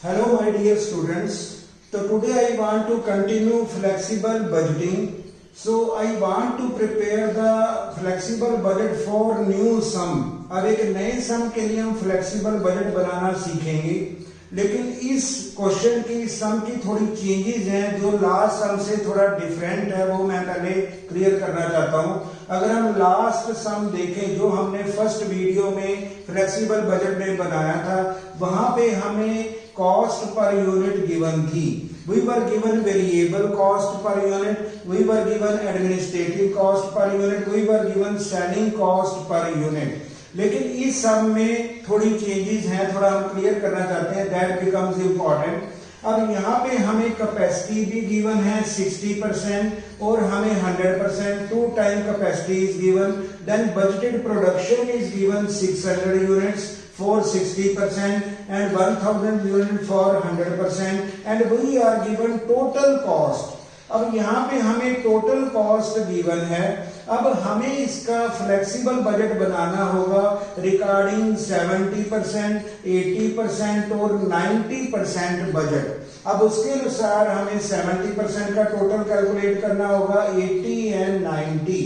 Hello my dear students. So today I want to continue flexible budgeting. So I want to prepare the flexible budget for new sum. अब एक नए सम के लिए हम flexible budget बनाना सीखेंगे, लेकिन इस क्वेश्चन की सम की थोड़ी चेंजेस हैं जो लास्ट सम से थोड़ा डिफरेंट है, वो मैं पहले क्लियर करना चाहता हूं। अगर हम लास्ट सम देखें जो हमने फर्स्ट वीडियो में फ्लेक्सिबल बजट में बनाया था, वहां पे हमें कॉस्ट पर यूनिट गिवन थी। We were given variable cost per unit, we were given administrative cost per unit, we were given selling cost per unit। लेकिन इस सब में थोड़ी चेंजेस हैं, थोड़ा हम क्लियर करना चाहते हैं, दैट बिकम्स इम्पोर्टेंट। अब यहाँ पे हमें कैपेसिटी भी गिवन है 60% और हमें 100%, 2 time capacity is given. Then budgeted production is given 600 units for 60% and 1000 unit for 100% and we are given total cost। अब यहाँ पे हमें टोटल कॉस्ट गिवन है। अब हमें इसका फ्लेक्सिबल बजट बनाना होगा रिगार्डिंग 70%, 80% और 90% बजट। अब उसके अनुसार हमें 70% का टोटल कैलकुलेट करना होगा, 80 एंड 90।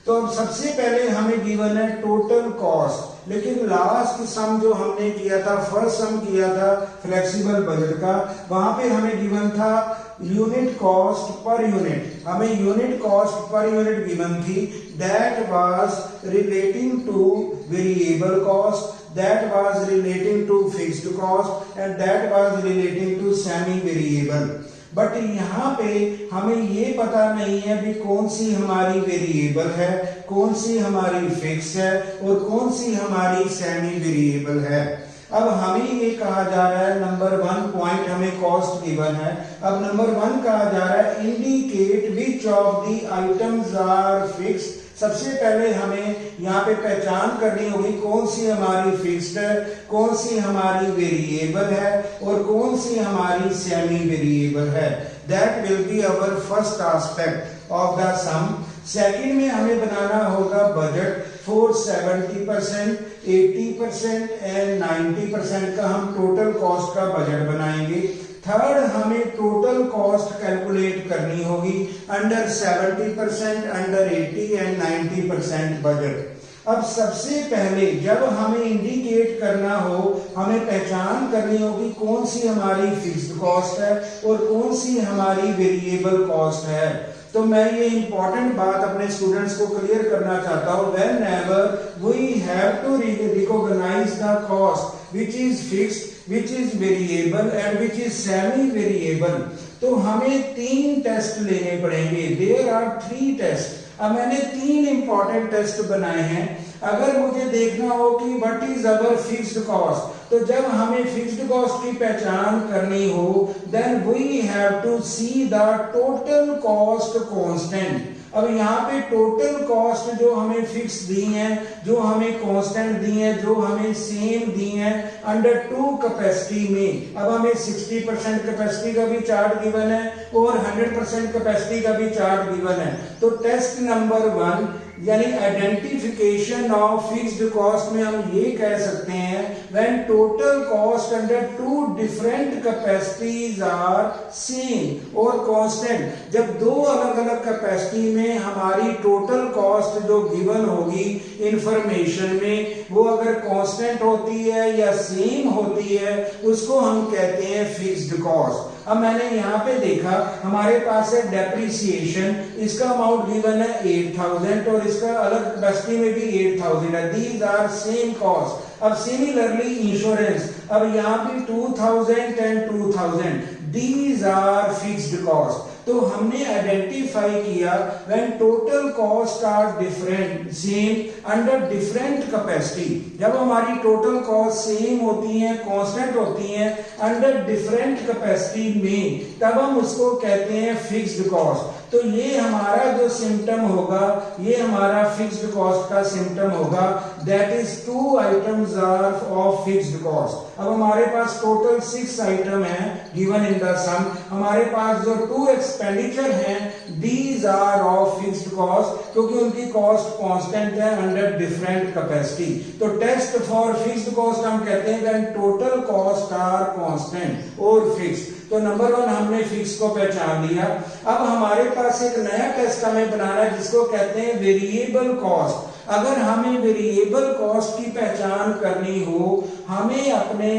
तो अब सबसे पहले हमें गिवन है टोटल कॉस्ट, लेकिन लास्ट सम जो हमने किया था, फर्स्ट सम किया था फ्लेक्सिबल बजट का, वहां पे हमें गिवन था यूनिट कॉस्ट पर यूनिट। हमें unit cost per unit given थी, that was relating to variable cost, that was relating to fixed cost and that was relating to semi variable। But यहाँ पे हमें ये पता नहीं है भी कौन सी हमारी वेरिएबल है, कौन सी हमारी फिक्स है और कौन सी हमारी सेमी वेरिएबल है। अब हमें ये कहा जा रहा है, नंबर 1 पॉइंट हमें कॉस्ट गिवन है। अब नंबर 1 कहा जा रहा है indicate which of the items are fixed. सबसे पहले हमें यहाँ पे पहचान करनी होगी कौन सी हमारी फिक्स्ड है, कौन सी हमारी वेरिएबल है और कौन सी हमारी सेमी वेरिएबल है। That will be our first aspect of the sum. Second में हमें बनाना होगा बजट फॉर 70%, 80% एंड 90% का हम टोटल कॉस्ट का बजट बनाएंगे। थर्ड हमें टोटल कॉस्ट कैलकुलेट करनी होगी अंडर 70%, अंडर 80 एंड 90% बजट। अब सबसे पहले जब हमें इंडिकेट करना हो, हमें पहचान करनी होगी कौन सी हमारी फिक्स्ड कॉस्ट है और कौन सी हमारी वेरिएबल कॉस्ट है। तो मैं ये इंपॉर्टेंट बात अपने स्टूडेंट्स को क्लियर करना चाहता हूं, whenever we have to recognise the cost which is fixed, which is variable and which is semi variable, तो हमें 3 टेस्ट लेने पड़ेंगे। There are 3 test. अब मैंने 3 इंपॉर्टेंट टेस्ट बनाए हैं। अगर मुझे देखना हो कि what is our fixed cost, तो जब हमें फिक्स्ड कॉस्ट की पहचान करनी हो, then we have to see the total cost constant. अब यहाँ पे टोटल कॉस्ट जो हमें फिक्स दी हैं, जो हमें कांस्टेंट दी हैं, जो हमें सेम दी हैं अंडर 2 कैपेसिटी में। अब हमें 60% कैपेसिटी का भी चार्ट गिवन है और 100% कैपेसिटी का भी चार्ट गिवन है। तो टेस्ट नंबर 1 यानी आइडेंटिफिकेशन ऑफ फिक्स्ड कॉस्ट में हम ये कह सकते हैं when total cost under 2 different capacities are same और कांस्टेंट। जब 2 अलग अलग कैपेसिटी में हमारी टोटल कॉस्ट जो गिवन होगी इंफॉर्मेशन में, वो अगर कांस्टेंट होती है या सेम होती है, उसको हम कहते हैं फिक्स्ड कॉस्ट। अब मैंने यहाँ पे देखा हमारे पास है डेप्रिसिएशन, इसका अमाउंट गिवन है 8000 और इसका अलग कैपेसिटी में भी 8000 है। These are same cost. अब सिमिलरली इंश्योरेंस, अब यहाँ पे 2000 and 2000, these are fixed cost. तो हमने आइडेंटिफाई किया when total cost are different same under different capacity. जब हमारी टोटल कॉस्ट सेम होती हैं, कांस्टेंट होती हैं अंडर डिफरेंट कैपेसिटी में, तब हम उसको कहते हैं फिक्स्ड कॉस्ट। तो ये हमारा जो सिम्टम होगा, ये हमारा फिक्स्ड कॉस्ट का सिम्टम होगा, that is 2 items are of fixed cost. अब हमारे पास टोटल 6 आइटम है गिवन इन द सम। हमारे पास जो 2 एक्सपेंडिचर हैं these are of fixed cost, क्योंकि उनकी कॉस्ट कांस्टेंट है अंडर डिफरेंट कैपेसिटी। तो टेस्ट फॉर फिक्स्ड कॉस्ट हम कहते हैं when total cost are constant और फिक्स्ड। तो नंबर 1 हमने फिक्स को पहचान लिया। अब हमारे पास एक नया टेस्ट हमें बनाना है जिसको कहते हैं वेरिएबल कॉस्ट। अगर हमें वेरिएबल कॉस्ट की पहचान करनी हो, हमें अपने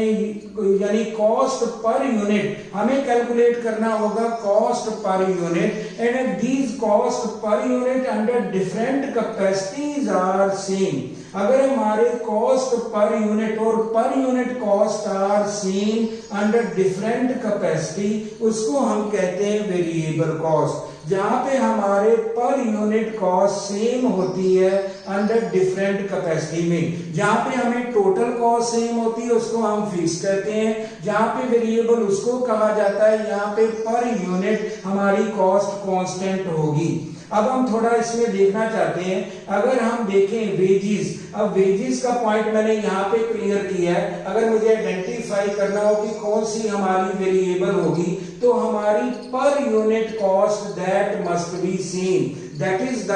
यानी कॉस्ट पर यूनिट हमें कैलकुलेट करना होगा, cost per unit, and these cost per unit under different capacities are same. अगर हमारे कॉस्ट पर यूनिट और per unit cost are same under different capacity, उसको हम कहते हैं वेरिएबल कॉस्ट। जहां पे हमारे पर यूनिट कॉस्ट सेम होती है अंडर डिफरेंट कैपेसिटी में, जहां पे हमें टोटल कॉस्ट सेम होती है उसको हम फिक्स कहते हैं, जहां पे वेरिएबल उसको कहा जाता है यहाँ पे पर यूनिट हमारी कॉस्ट कांस्टेंट होगी। अब हम थोड़ा इसमें देखना चाहते हैं, अगर हम देखें वेजिस, अब वेजिस का पॉइंट मैंने यहाँ पे क्लियर किया है। अगर मुझे आइडेंटिफाई करना हो कि कौन सी हमारी वेरिएबल होगी, तो हमारी per unit cost that must be same, that is the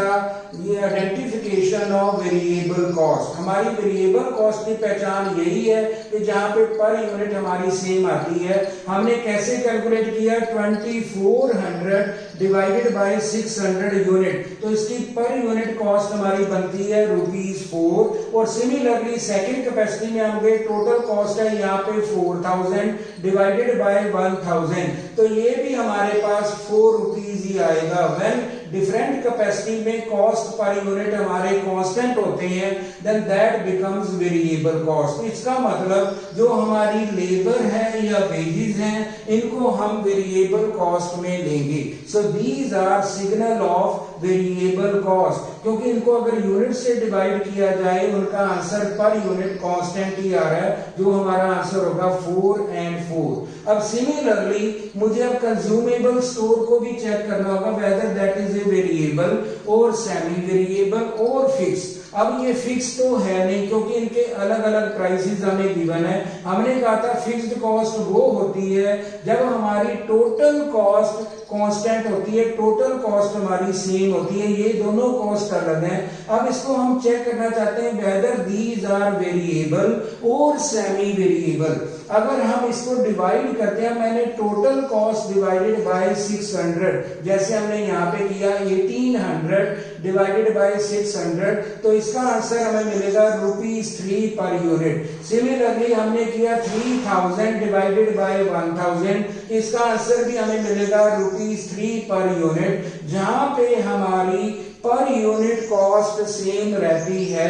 identification of variable cost. हमारी वेरिएबल कॉस्ट की पहचान यही है कि जहां पे पर यूनिट हमारी सेम आती है। हमने कैसे कैलकुलेट किया, 2400 डिवाइडेड बाय 600 यूनिट, तो इसकी पर यूनिट कॉस्ट हमारी बनती है ₹4। और सिमिलरली सेकंड कैपेसिटी में हम गए, टोटल कॉस्ट है यहाँ पे 4000 डिवाइडेड बाय 1000, तो ये भी हमारे पास ₹4 ही आएगा। व्हेन डिफरेंट कैपेसिटी में कॉस्ट पर यूनिट हमारे कांस्टेंट होते हैं, then that becomes variable cost. इसका मतलब जो हमारी लेबर है या वेजेस हैं, इनको हम वेरिएबल कॉस्ट में लेंगे। So these are signal of variable cost, क्योंकि इनको अगर यूनिट से डिवाइड किया जाए उनका आंसर पर यूनिट कांस्टेंट ही आ रहा है, जो हमारा आंसर होगा 4 and 4। अब सिमिलरली मुझे अब कंज्यूमेबल स्टोर को भी चेक करना होगा, whether that is a variable और सेमी वेरिएबल और फिक्स। अब ये फिक्स तो है नहीं, क्योंकि इनके अलग अलग प्राइसेस हमें गिवन है। हमने कहा था फिक्स्ड कॉस्ट वो होती है जब हमारी टोटल कॉस्ट कांस्टेंट होती है, टोटल कॉस्ट हमारी सेम होती है, ये दोनों कॉस्ट अलग हैं। अब इसको हम चेक करना चाहते हैं वेदर दीज आर वेरिएबल और सेमी वेरिएबल। अगर हम इसको डिवाइड करते हैं, मैंने टोटल कॉस्ट डिवाइडेड बाय 600, जैसे हमने यहाँ पे किया 1800 डिवाइडेड बाय 600, तो इसका आंसर हमें मिलेगा ₹3 पर यूनिट। सिमिलरली हमने किया 3000 डिवाइडेड बाय 1000, इसका आंसर भी हमें मिलेगा ₹3 पर यूनिट, जहां पे हमारी पर यूनिट कॉस्ट सेम रहती है,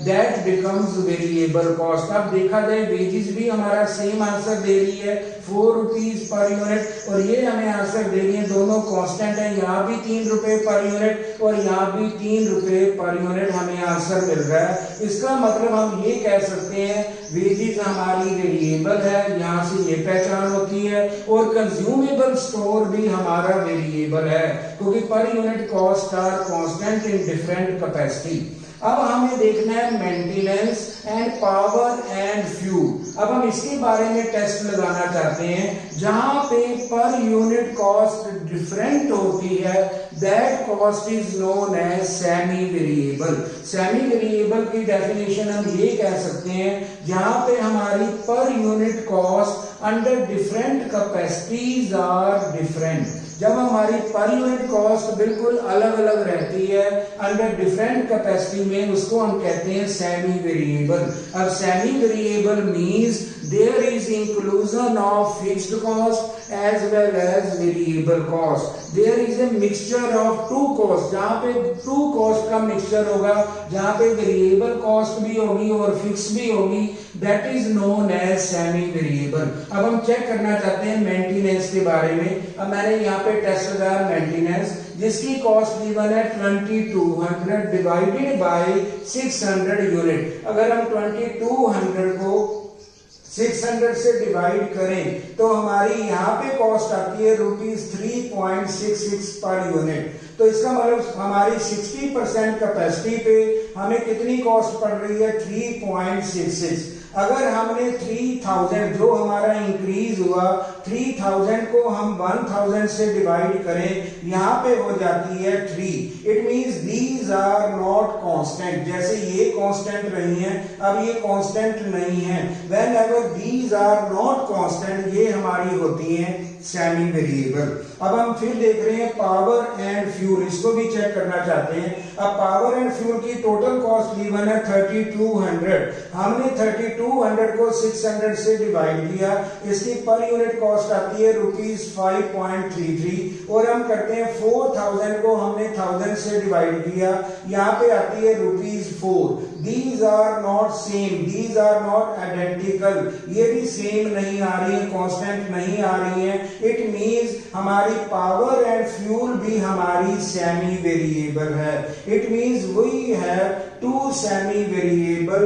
दैट बिकम्स वेरिएबल कॉस्ट। अब देखा जाए वेजेस भी हमारा सेम आंसर दे रही है ₹4 पर यूनिट, और ये हमें आंसर दे रही है, दोनों कांस्टेंट है, यहाँ भी ₹3 पर यूनिट और यहाँ भी ₹3 पर यूनिट हमें आंसर मिल रहा है। इसका मतलब हम ये कह सकते हैं वेजेस हमारी वेरिएबल है, यहाँ से ये पहचान होती है, और कंज्यूमेबल स्टोर भी हमारा वेरिएबल है, क्योंकि per unit cost are constant in different capacity. अब हमें देखना है maintenance and power and fuel. अब हम इसके बारे में टेस्ट लगाना चाहते हैं, जहां पे पर यूनिट कॉस्ट डिफरेंट होती है, that cost is known as semi variable. Semi variable की डेफिनेशन हम ये कह सकते हैं, जहां पे हमारी per unit cost under different capacities are different. जब हमारी पर यूनिट कॉस्ट बिल्कुल अलग अलग रहती है अंडर डिफरेंट कैपेसिटी में, उसको हम कहते हैं सेमी वेरिएबल। अब semi variable means there is inclusion of fixed cost as well as variable cost. There is a mixture of two costs, जहाँ पे two cost का mixture होगा, जहाँ पे variable cost भी होगी और fixed भी होगी, that is known as semi variable। अब हम चेक करना चाहते हैं मेंटेनेंस के बारे में। अब मैंने यहाँ पे टेस्ट लगाया मेंटेनेंस, जिसकी कॉस्ट गिवन है 2200 डिवाइडेड बाय 600 यूनिट। अगर हम 2200 को 600 से डिवाइड करें तो हमारी यहाँ पे कॉस्ट आती है ₹3.66 पर यूनिट। तो इसका मतलब हमारी 60% कैपेसिटी पे हमें कितनी कॉस्ट पड़ रही है 3.66। अगर हमने 3000 जो हमारा इंक्रीज हुआ 3000 को हम 1000 से डिवाइड करें यहाँ पे हो जाती है 3। It means these are not constant. जैसे ये कांस्टेंट रही हैं, अब ये कांस्टेंट नहीं है। Whenever these are not constant, ये हमारी होती हैं सेमी वेरिएबल। अब हम फिर देख रहे हैं पावर एंड फ्यूल, इसको भी चेक करना चाहते हैं। अब पावर एंड फ्यूल की टोटल कॉस्ट गिवन है 3200। हमने 3200 को 600 से डिवाइड किया, इसकी पर यूनिट कॉस्ट आती है ₹5.33। और हम करते हैं 4000 को हमने 1000 से डिवाइड किया, यहाँ पे आती है ₹4। These are not same, these are not identical, ये भी सेम नहीं आ रही है, कांस्टेंट नहीं आ रही है। इट मींस हमारी पावर एंड फ्यूल भी हमारी सेमी वेरिएबल है। It means we have two semi variable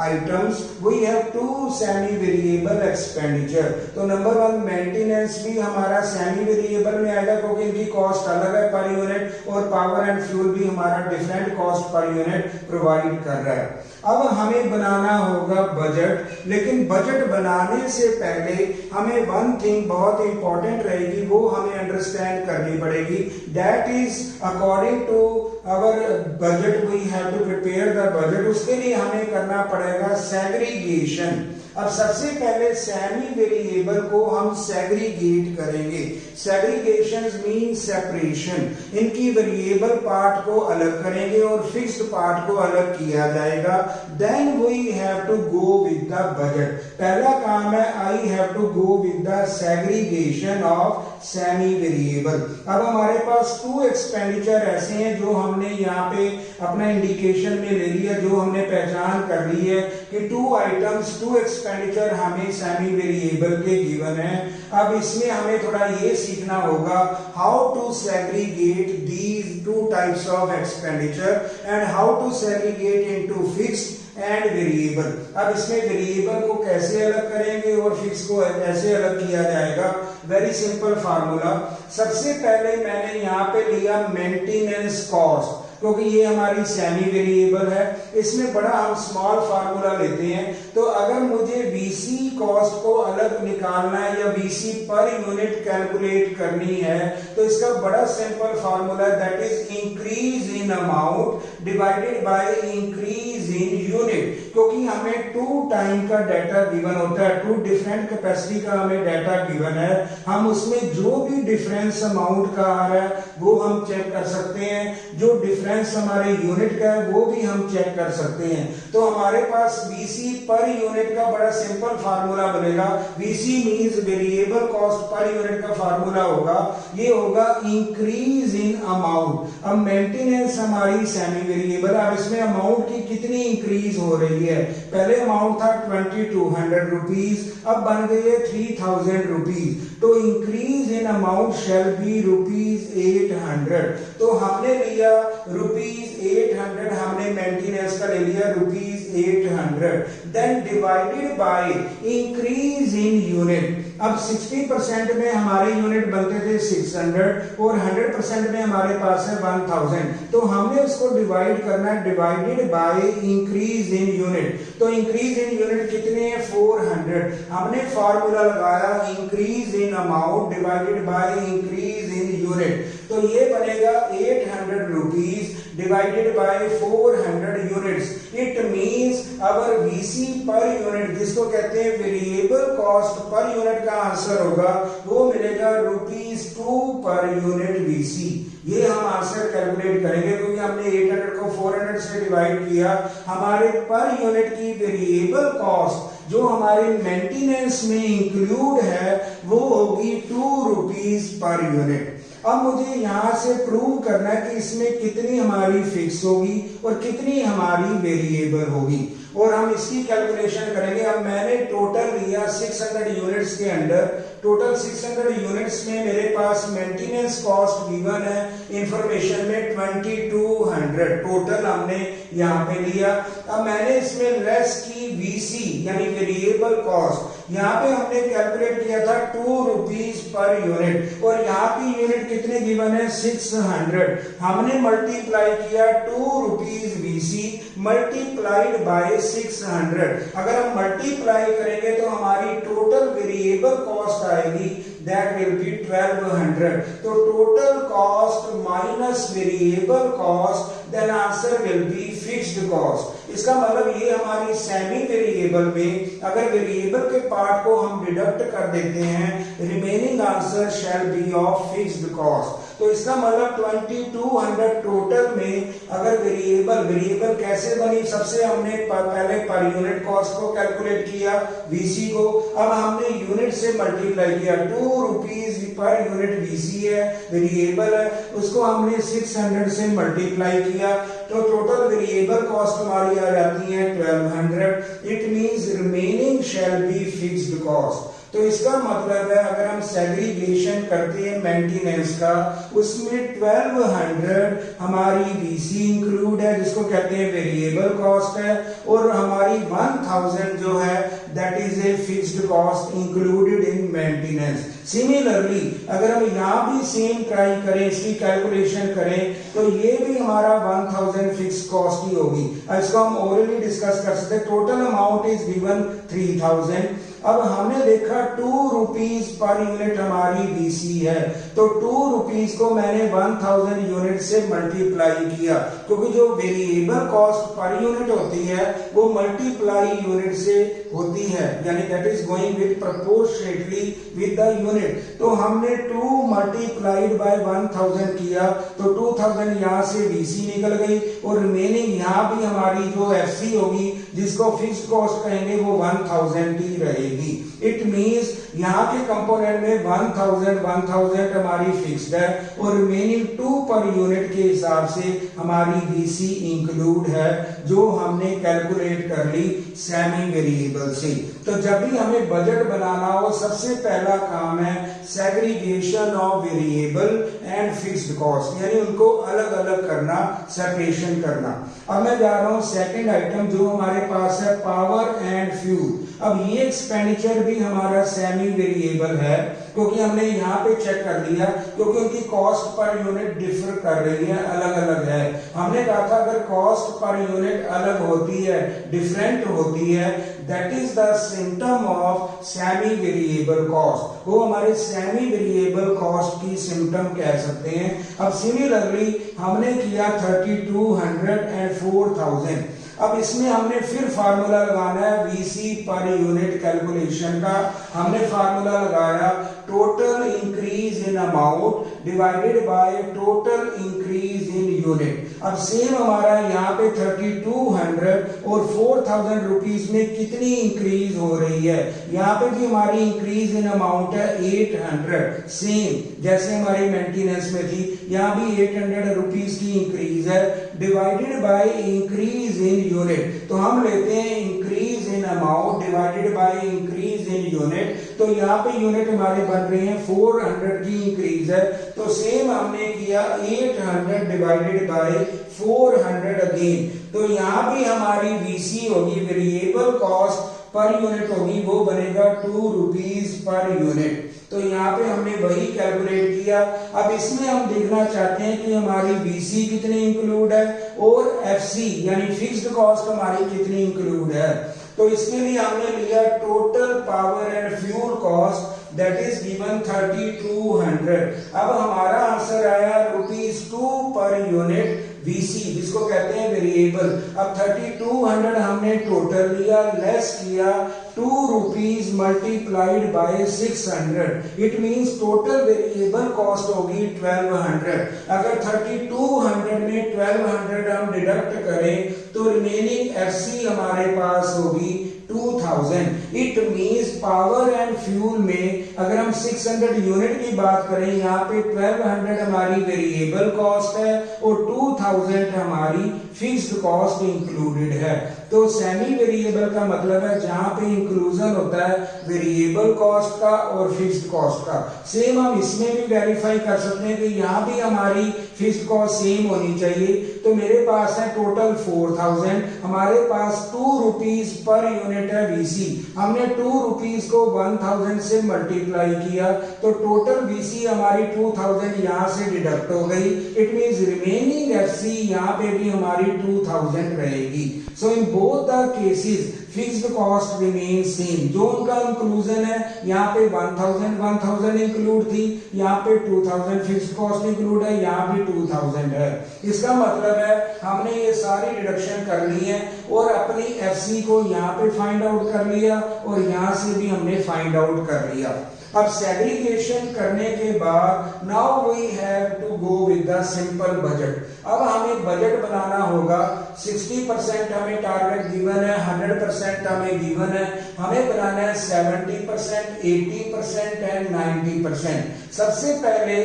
items, we have two semi variable expenditure। तो नंबर 1 मेंटेनेंस भी हमारा सेमी वेरिएबल में आएगा क्योंकि इनकी कॉस्ट अलग है पर यूनिट, और पावर एंड फ्यूल भी हमारा different cost per unit provide कर रहा है। अब हमें बनाना होगा बजट, लेकिन बजट बनाने से पहले हमें वन थिंग बहुत इंपॉर्टेंट रहेगी, वो हमें अंडरस्टैंड करनी पड़ेगी। That is according to our budget we have to prepare the budget. उसके लिए हमें करना पड़ेगा सेग्रीगेशन। अब सबसे पहले सेमी वेरिएबल को हम सेग्रीगेट करेंगे। Segregation mean separation. इनकी वेरिएबल पार्ट को अलग करेंगे और फिक्स्ड पार्ट को अलग किया जाएगा। Then we have to go with the budget. पहला काम है I have to go with the segregation of semi variable. अब हमारे पास 2 एक्सपेंडिचर ऐसे हैं जो हमने यहाँ पे अपना इंडिकेशन में ले लिया, जो हमने पहचान कर ली है कि 2 आइटम्स 2 एक्सपेंडिचर हमें सेमी वेरिएबल के गिवन है। अब इसमें हमें थोड़ा ये सीखना होगा how to segregate these 2 types of expenditure and how to segregate into fixed and variable. अब इसमें वेरिएबल को कैसे अलग करेंगे और फिक्स को ऐसे अलग किया जाएगा। Very simple formula. सबसे पहले मैंने यहाँ पे लिया मेंटेनेंस कॉस्ट, क्योंकि ये हमारी सेमी वेरिएबल है। इसमें बड़ा हम स्मॉल फार्मूला लेते हैं। तो अगर मुझे वीसी कॉस्ट को अलग निकालना है या वीसी पर यूनिट कैलकुलेट करनी है तो इसका बड़ा simple formula that is increase in amount divided by increase in unit. क्योंकि हमें 2 टाइम का डाटा गिवन होता है, 2 डिफरेंट कैपेसिटी का हमें डाटा गिवन है। हम उसमें जो भी डिफरेंस अमाउंट का आ रहा है वो हम चेक कर सकते हैं, जो डिफरेंस हमारे यूनिट का है वो भी हम चेक कर सकते हैं। तो हमारे पास वीसी पर यूनिट का बड़ा सिंपल फार्मूला बनेगा। VC means variable cost per unit का फार्मूला होगा, ये होगा इंक्रीज इन अमाउंट। अब मेंटेनेंस हमारी सेमी वेरिएबल, अब इसमें अमाउंट की कितनी इंक्रीज हो रही है। पहले अमाउंट था 2200 रुपीज, अब बन गई है 3000 रुपीज। तो increase in amount shall be ₹800। तो हमने लिया ₹800, हमने मेंटेनेंस का ले लिया ₹800। Then divided by increase in unit. अब 60% में हमारे यूनिट बनते थे 600 और 100% में हमारे पास है 1000। तो हमने उसको डिवाइड करना है divided by increase in unit. तो इंक्रीज इन यूनिट कितने हैं 400। हमने फार्मूला लगाया increase in amount divided by increase in unit. तो ये बनेगा 800 rupees divided by 400 units. It means our VC per unit, जिसको कहते हैं वेरिएबल कॉस्ट पर यूनिट का आंसर होगा वो मिलेगा ₹2 पर यूनिट वीसी। ये हम आंसर कैलकुलेट करेंगे क्योंकि हमने 800 को 400 से डिवाइड किया। हमारे पर यूनिट की वेरिएबल कॉस्ट जो हमारे मेंटेनेंस में इंक्लूड है वो होगी ₹2 पर यूनिट। अब मुझे यहां से प्रूव करना है कि इसमें कितनी हमारी फिक्स होगी और कितनी हमारी वेरिएबल होगी, और हम इसकी कैलकुलेशन करेंगे। अब मैंने टोटल लिया लिया 600 यूनिट्स के अंडर। टोटल 600 यूनिट्स में मेरे पास मेंटेनेंस कॉस्ट गिवन है इंफॉर्मेशन में 2200 टोटल हमने यहाँ पे लिया। अब मैंने इसमें लेस की वीसी यानी वेरिएबल कॉस्ट, यहाँ पे हमने कैलकुलेट किया था 2 रुपीज पर यूनिट और यहाँ पे यूनिट कितने गिवन है 600। हमने मल्टीप्लाई किया 2 रुपीज वीसी मल्टीप्लाइड बाय 600। अगर हम मल्टीप्लाई करेंगे तो हमारी टोटल वेरिएबल कॉस्ट आएगी दैट विल बी 1200। तो total cost minus variable cost then answer will be fixed cost. इसका मतलब ये हमारी सेमी वेरिएबल में अगर वेरिएबल के पार्ट को हम डिडक्ट कर देते हैं remaining answer shall be of fixed cost. तो इसका मतलब 2200 टोटल में अगर वेरिएबल कैसे बनी, सबसे हमने पहले पर यूनिट कॉस्ट को कैलकुलेट किया वीसी को, अब हमने यूनिट से मल्टीप्लाई किया 2 रुपीज पर यूनिट वीसी है वेरिएबल है, उसको हमने 600 से मल्टीप्लाई किया तो टोटल वेरिएबल कॉस्ट हमारी आ जाती है 1200। It means remaining shall be fixed cost. तो इसका मतलब है अगर हम सेग्रीगेशन करते हैं मेंटेनेंस का उसमें 1200 हमारी वीसी इंक्लूड है जिसको कहते हैं वेरिएबल कॉस्ट है और हमारी 1000 जो है that is a fixed cost included in maintenance. Similarly अगर हम यहाँ भी सेम ट्राई करें इसकी कैलकुलेशन करें तो ये भी हमारा 1000 फिक्स्ड कॉस्ट ही होगी। इसको हम ओरली डिस्कस कर सकते हैं। Total amount is given 3000। अब हमने देखा 2 रुपीज पर यूनिट हमारी वीसी है तो 2 रुपीज को मैंने 1000 यूनिट से मल्टीप्लाई किया क्योंकि जो वेरिएबल कॉस्ट पर यूनिट होती है वो मल्टीप्लाई यूनिट से होती है यानी that is going with proportionately with the unit. तो हमने 2 मल्टीप्लाइड बाय 1000 किया तो 2000 यहाँ से वीसी निकल गई और रिमेनिंग यहाँ भी हमारी जो एफसी होगी जिसको फिक्स्ड कॉस्ट कहेंगे वो 1000 ही रहेगी। इट मींस यहाँ के कंपोनेंट में 1000 हमारी फिक्स्ड है और रिमेनिंग 2 पर यूनिट के हिसाब से हमारी वीसी इंक्लूड है जो हमने कैलकुलेट कर ली सेमी वेरिएबल से। तो जब भी हमें बजट बनाना हो सबसे पहला काम है segregation of variable and fixed cost यानी उनको अलग अलग करना, सेपरेशन करना। अब मैं जा रहा हूं सेकंड आइटम जो हमारे पास है पावर एंड फ्यूल। अब ये एक्सपेंडिचर भी हमारा सेमी वेरिएबल है क्योंकि हमने यहाँ पे चेक कर लिया क्योंकि उनकी कॉस्ट पर यूनिट डिफर कर रही है, अलग अलग है। हमने कहा था अगर कॉस्ट पर यूनिट अलग होती है, डिफरेंट होती है that is the symptom of semi variable cost. वो हमारे सेमी वेरिएबल कॉस्ट की सिम्टम कह सकते हैं। अब सिमिलरली हमने किया 3200 एंड 4000। अब इसमें हमने फिर फार्मूला लगाना है वीसी पर यूनिट कैलकुलेशन का। हमने फार्मूला लगाया total increase in amount divided by total increase in unit. अब सेम हमारा यहाँ पे 3200 और 4000 रुपीज में कितनी इंक्रीज हो रही है, यहाँ पे भी हमारी इंक्रीज इन अमाउंट है 800 सेम जैसे हमारी मेंटेनेंस में थी, यहाँ भी 800 रुपीज की इंक्रीज है divided by increase in unit. तो हम लेते हैं increase in amount divided by increase in unit. तो यहाँ पे यूनिट हमारे बन रहे हैं 400 की इंक्रीज है तो सेम हमने किया 800 डिवाइडेड बाय 400 अगेन। तो यहाँ भी हमारी वीसी होगी वेरिएबल कॉस्ट पर यूनिट होगी वो बनेगा 2 रुपीज पर यूनिट। तो यहाँ पे हमने वही कैलकुलेट किया। अब इसमें हम देखना चाहते हैं कि हमारी वीसी कितनी इंक्लूड है और एफसी यानी फिक्स्ड कॉस्ट हमारी कितनी इंक्लूड है। तो इसके लिए हमने लिया total power and fuel cost that is given 3200। अब हमारा आंसर आया ₹2 पर यूनिट वीसी जिसको कहते हैं वेरिएबल। अब 3200 हमने टोटल लिया लेस किया 2 rupees multiplied by 600। It means total variable cost होगी 1200। अगर 3200 में 1200 हम डिडक्ट करें तो रिमेनिंग एफसी हमारे पास होगी 2000। It means power and fuel में अगर हम 600 यूनिट की बात करें, यहाँ पे 1200 हमारी वेरिएबल कॉस्ट है और 2000 हमारी फिक्स्ड कॉस्ट इंक्लूडेड है। तो सेमी वेरिएबल का मतलब है जहां पे इंक्लूजन होता है वेरिएबल कॉस्ट का और फिक्स्ड कॉस्ट का। सेम हम इसमें भी वेरीफाई कर सकते हैं कि यहाँ भी हमारी फिक्स्ड कॉस्ट सेम होनी चाहिए। तो मेरे पास है टोटल 4000, हमारे पास 2 रुपीज पर यूनिट है वीसी। हमने 2 रुपीज को 1000 से मल्टीप्लाई किया तो टोटल वीसी हमारी 2000 यहाँ से डिडक्ट हो गई। इट मींस रिमेनिंग एफसी यहाँ पे भी हमारी 2000 रहेगी। So in both the cases fixed cost remain same. जो उनका इंक्लूजन है, यहाँ पे 1000 इंक्लूड थी, यहाँ पे 2000 फिक्स्ड कॉस्ट इंक्लूड है, यहाँ भी 2000 है। इसका मतलब है हमने ये सारी डिडक्शन कर ली है और अपनी एफसी को यहाँ पे फाइंड आउट कर लिया और यहाँ से भी हमने फाइंड आउट कर लिया। अब सेग्रीगेशन करने के बाद now we have to go with the simple budget. अब हमें बजट बनाना होगा। 60% हमें टारगेट गिवन है, 100% हमें गिवन है, हमें बनाना है 70%, 80% एंड 90%। सबसे पहले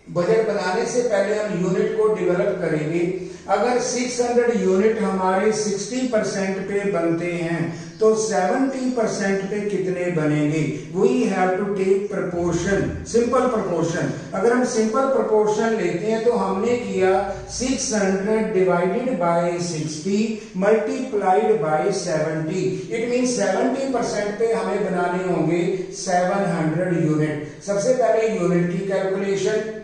बजट बनाने से पहले हम यूनिट को डेवलप करेंगे। अगर 600 यूनिट हमारे 60% पे बनते हैं तो 70% पे कितने बनेंगे? We have to take proportion, simple proportion. अगर हम सिंपल प्रपोर्शन लेते हैं तो हमने किया 600 divided by 60 multiplied by 70। It means 70% पे हमें बनाने होंगे 700 यूनिट। सबसे पहले यूनिट की कैलकुलेशन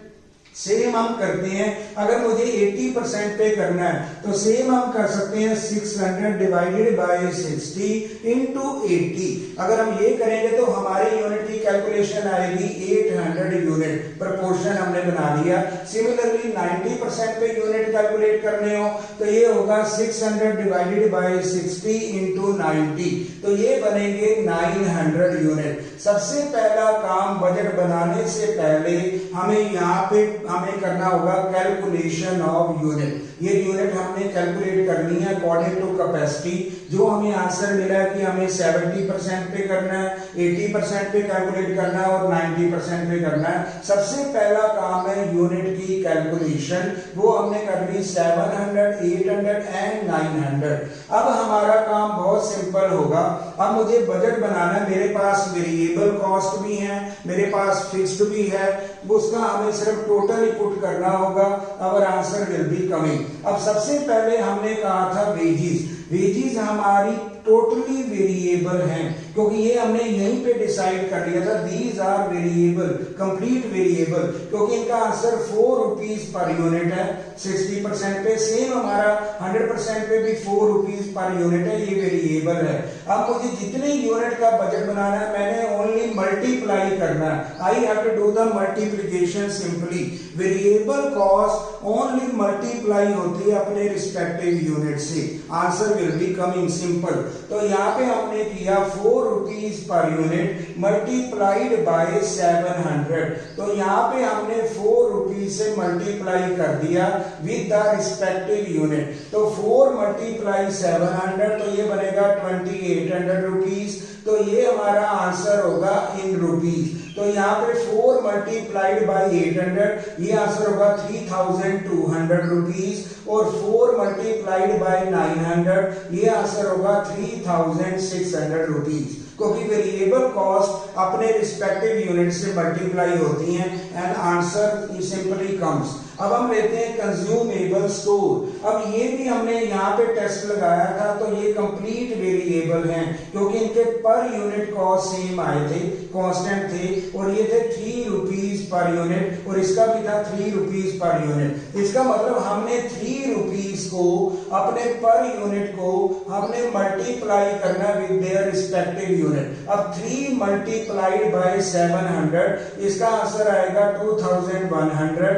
सेम हम करते हैं। अगर मुझे 80% पे करना है तो सेम हम कर सकते हैं 600 डिवाइडेड बाय 60 इंटू 80। अगर हम ये करेंगे तो हमारी यूनिट की कैलकुलेशन आएगी 800 यूनिट। प्रपोर्शन हमने बना लिया। सिमिलरली 90% पे यूनिट कैलकुलेट करने हो तो ये होगा 600 डिवाइडेड बाय 60 इंटू 90, तो ये बनेंगे 900 यूनिट। सबसे पहला काम बजट बनाने से पहले हमें यहाँ पे हमें करना होगा कैलकुलेशन ऑफ यूनिट। ये यूनिट हमने कैलकुलेट करनी है अकॉर्डिंग टू कैपेसिटी। जो हमें आंसर मिला है कि हमें 70% पे करना है, 80% पे कैलकुलेट करना है और 90% पे करना है। सबसे पहला काम है यूनिट की कैलकुलेशन, वो हमने कर ली 700, 800 एंड 900। अब हमारा काम बहुत सिंपल होगा। अब मुझे बजट बनाना है, मेरे पास वेरिएबल कॉस्ट भी है, मेरे पास फिक्स्ड भी है, उसका हमें सिर्फ टोटल ही पुट करना होगा। Our answer will be coming. अब सबसे पहले हमने कहा था वेजीज। वेजीज हमारी टोटली वेरिएबल हैं क्योंकि ये हमने यहीं पे डिसाइड कर लिया था। These are variable, complete variable, क्योंकि इनका आंसर 4 रुपीज पर यूनिट है 60% पे। सेम हमारा 100% पे भी 4 रुपीज पर यूनिट है, ये वेरिएबल है। अब मुझे जितने यूनिट का बजट बनाना है मैंने ओनली मल्टीप्लाई करना है। I have to do the multiplication simply. Variable cost only multiply होती है अपने रिस्पेक्टिव यूनिट से। Answer will be coming simple. तो यहाँ पे हमने किया 4 rupees per unit multiplied by 700। तो यहाँ पे हमने 4 रुपीज से मल्टीप्लाई कर दिया विद द रिस्पेक्टिव यूनिट। तो 4 मल्टीप्लाई 700 तो ये बनेगा 2800 रुपीज। तो ये हमारा आंसर होगा इन रुपीज। तो यहाँ पे 4 मल्टीप्लाइड बाय 800, ये आंसर होगा 3200 रुपीज। और 4 मल्टीप्लाइड बाय 900, ये आंसर होगा 3600 रुपीज। क्योंकि वेरिएबल कॉस्ट अपने रिस्पेक्टिव यूनिट से मल्टीप्लाई होती हैं एंड आंसर सिंपली कम्स। अब हम लेते हैं कंज्यूमेबल स्टोर। अब ये भी हमने यहाँ पे टेस्ट लगाया था तो ये कंप्लीट वेरिएबल हैं क्योंकि इनके पर यूनिट कॉस्ट सेम आए थे, कांस्टेंट थे, और ये थे 3 रुपीज पर यूनिट और इसका भी था 3 रुपीज पर यूनिट। इसका मतलब हमने 3 रुपीज को अपने पर यूनिट को हमने मल्टीप्लाई करना विद देयर रिस्पेक्टिव यूनिट। अब 3 मल्टीप्लाइड बाय 700, इसका आंसर आएगा 2100,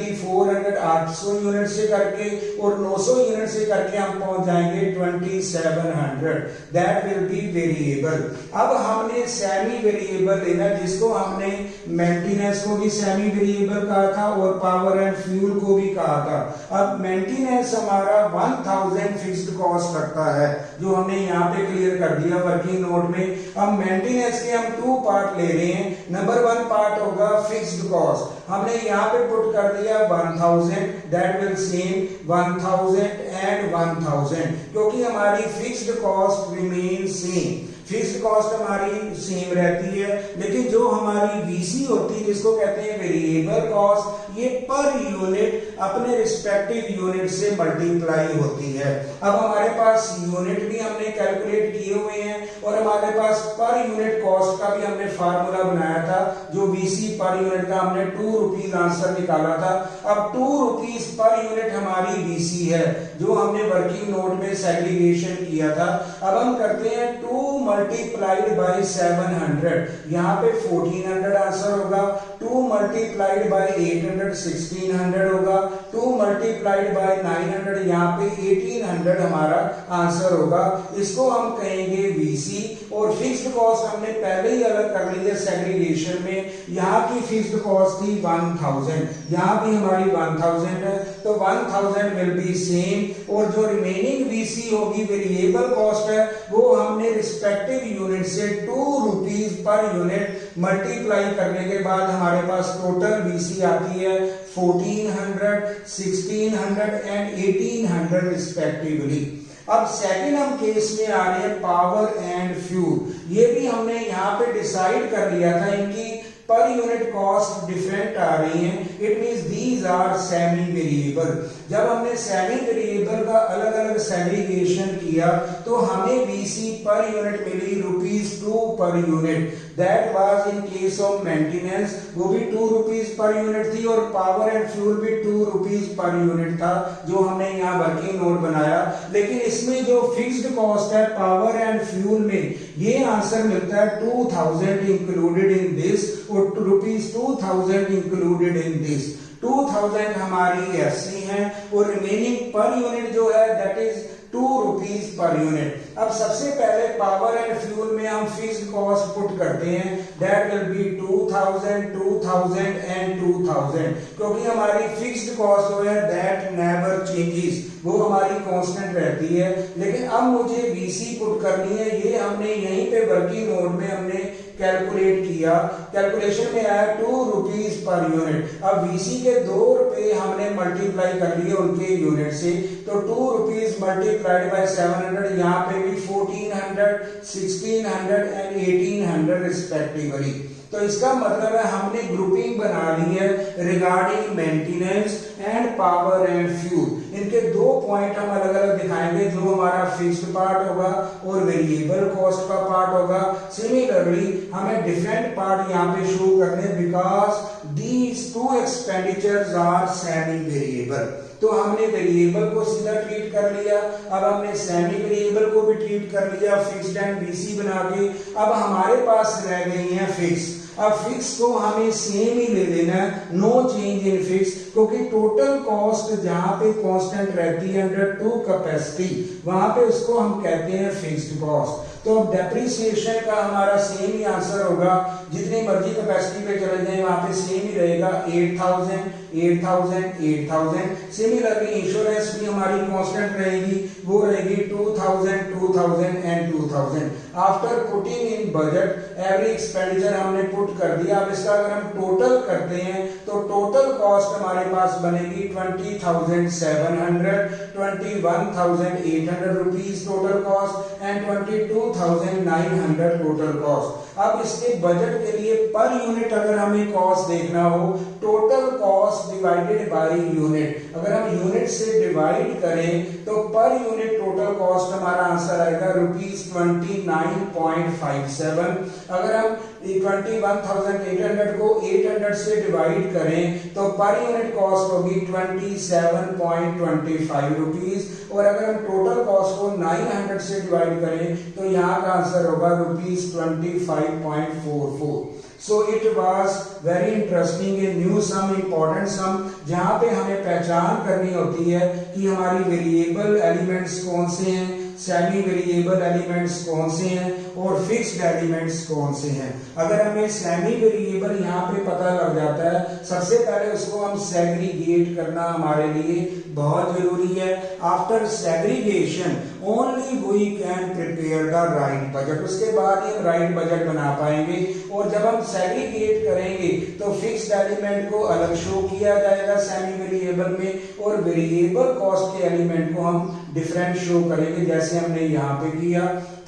3400 800 यूनिट से करके और 900 यूनिट से करके हम पहुंच जाएंगे 2700, दैट विल बी वेरिएबल। अब हमने सेमी वेरिएबल लेना, जिसको हमने मेंटेनेंस को भी सेमी वेरिएबल कहा था और पावर एंड फ्यूल को भी कहा था। अब मेंटेनेंस हमारा 1000 फिक्स्ड कॉस्ट लगता है, जो हमने यहाँ पे क्लियर कर दिया वर्किंग नोट में। अब मेंटेनेंस के हम 2 पार्ट ले रहे हैं। नंबर 1 पार्ट होगा फिक्स्ड कॉस्ट, हमने यहाँ पे पुट कर दिया 1000, दैट विल सेम 1000 एंड 1000, क्योंकि हमारी fixed cost remain same, fixed cost हमारी सेम रहती है। लेकिन जो हमारी वीसी होती है, जिसको कहते हैं वेरिएबल कॉस्ट, ये पर यूनिट अपने रिस्पेक्टिव यूनिट से मल्टीप्लाई होती है। अब हमारे पास यूनिट भी हमने कैलकुलेट किए हुए हैं और हमारे पास पर यूनिट कॉस्ट का भी हमने फार्मूला बनाया था, जो वीसी पर यूनिट का हमने 2 रुपीज आंसर निकाला था। अब 2 रुपीज पर यूनिट हमारी वीसी है, जो हमने वर्किंग नोट में सेग्रीगेशन किया था। अब हम करते हैं 2 मल्टीप्लाइड बाय 700, यहाँ पे 1400 आंसर होगा। 2 मल्टीप्लाइड बाय 800 1600 होगा। 2 मल्टीप्लाइड बाय 900, यहाँ पे 1800 हमारा आंसर होगा। इसको हम कहेंगे वीसी। और फिक्स्ड कॉस्ट हमने पहले ही अलग कर ली है सेग्रीगेशन में। यहाँ की फिक्स्ड कॉस्ट थी 1000, यहाँ भी हमारी 1000 है, तो 1000 विल बी सेम। और जो रिमेनिंग वीसी होगी, वेरिएबल कॉस्ट है, वो हमने रिस्पेक्टिव यूनिट से 2 रुपीज पर यूनिट मल्टीप्लाई करने के बाद हमारे पास टोटल वीसी आती है 1400, 1600 एंड 1800 रिस्पेक्टिवली। अब सेकंड हम केस में आ रहे हैं पावर एंड फ्यूल। ये भी हमने यहाँ पे डिसाइड कर लिया था, इनकी पर यूनिट कॉस्ट डिफरेंट आ रही है। It means these are semi variable. जब हमने सेमी वेरिएबल का अलग अलग सेग्रीगेशन किया तो हमें वीसी पर यूनिट मिली ₹2 पर unit. That was in case of maintenance, वो भी 2 रुपीज पर यूनिट थी और पावर एंड फ्यूल भी 2 रुपीज पर यूनिट था, जो हमने यहाँ वर्किंग नोट बनाया। लेकिन इसमें जो फिक्स्ड कॉस्ट है पावर एंड फ्यूल में, ये आंसर मिलता है 2000 इंक्लूडेड इन दिस और ₹2000 इंक्लूडेड इन दिस। 2000 हमारी एफसी है और रिमेनिंग पर यूनिट जो है that is 2 rupees per unit. अब सबसे पहले पावर एंड फ्यूल में हम फिक्स्ड कॉस्ट पुट करते हैं, दैट विल बी 2000, 2000 एंड 2000, क्योंकि हमारी फिक्स्ड कॉस्ट जो है दैट नेवर चेंजेस, वो हमारी कांस्टेंट रहती है। लेकिन अब मुझे वीसी पुट करनी है, ये हमने यहीं पे वर्किंग नोट में हमने कैलकुलेट किया। कैलकुलेशन में आया 2 रुपीज पर यूनिट। अब वीसी के 2 रुपए हमने मल्टीप्लाई कर लिए उनके यूनिट से, तो 2 रुपीज मल्टीप्लाइड बाय 700, यहाँ पे भी 1400, 1600 एंड 1800 रिस्पेक्टिवली। तो इसका मतलब है हमने ग्रुपिंग बना ली है regarding maintenance and power and fuel. इनके 2 पॉइंट हम अलग अलग दिखाएंगे, जो हमारा फिक्स्ड पार्ट होगा और वेरिएबल कॉस्ट का पार्ट होगा। सिमिलरली हमें डिफरेंट पार्ट यहाँ पे शो करने, because these 2 expenditures are semi variable. तो हमने वेरिएबल को सीधा ट्रीट कर लिया, अब हमने सेमी वेरिएबल को भी ट्रीट कर लिया फिक्स्ड एंड वीसी बना के। अब हमारे पास रह गई है फिक्स। अब फिक्स को हमें सेम ही ले लेना है, नो चेंज इन फिक्स, क्योंकि टोटल कॉस्ट जहां पे कांस्टेंट रहती है अंडर 2 कैपेसिटी, वहां पे उसको हम कहते हैं फिक्स्ड कॉस्ट। तो अब डेप्रिसिएशन का हमारा सेम ही आंसर होगा, जितनी मर्जी कैपेसिटी पे चले जाए वहां पे सेम ही रहेगा 8000, 8000, 8000। सिमिलरली इंश्योरेंस भी हमारी कांस्टेंट रहेगी, वो रहेगी 2000, 2000 and 2000। After putting in budget every expenditure हमने पुट कर दिया। अब इसका अगर हम टोटल करते हैं तो टोटल कॉस्ट हमारे पास बनेगी 20,700, 21,800 rupees total cost and 22,900 total cost. अब इसके बजट के लिए पर यूनिट अगर हमें कॉस्ट देखना हो, total cost divided by unit, अगर हम यूनिट से डिवाइड करें तो पर यूनिट टोटल कॉस्ट हमारा आंसर आएगा ₹29.57। अगर हम 21,800 को 800 से डिवाइड करें तो पर यूनिट कॉस्ट होगी 27.25 रुपीज और अगर हम टोटल कॉस्ट को 900 से डिवाइड करें तो यहाँ का आंसर होगा ₹25.44। So it was very interesting, a new sum, important sum, जहाँ पे हमें पहचान करनी होती है कि हमारी वेरिएबल एलिमेंट्स कौन से हैं, सेमी वेरिएबल एलिमेंट्स कौन से हैं और फिक्स्ड एलिमेंट्स कौन से हैं। अगर हमें सेमी वेरिएबल यहाँ पे पता लग जाता है, सबसे पहले उसको हम सेग्रीगेट करना हमारे लिए बहुत जरूरी है। After segregation only we can prepare the right budget, उसके बाद ही हम राइट बजट बना पाएंगे। और जब हम सेग्रीगेट करेंगे तो फिक्स्ड एलिमेंट को अलग शो किया जाएगा सेमी वेरिएबल में, और वेरिएबल कॉस्ट के एलिमेंट को हम डिफरेंट शो करेंगे, जैसे हमने यहाँ पे किया।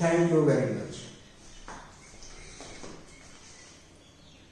Thank you very much.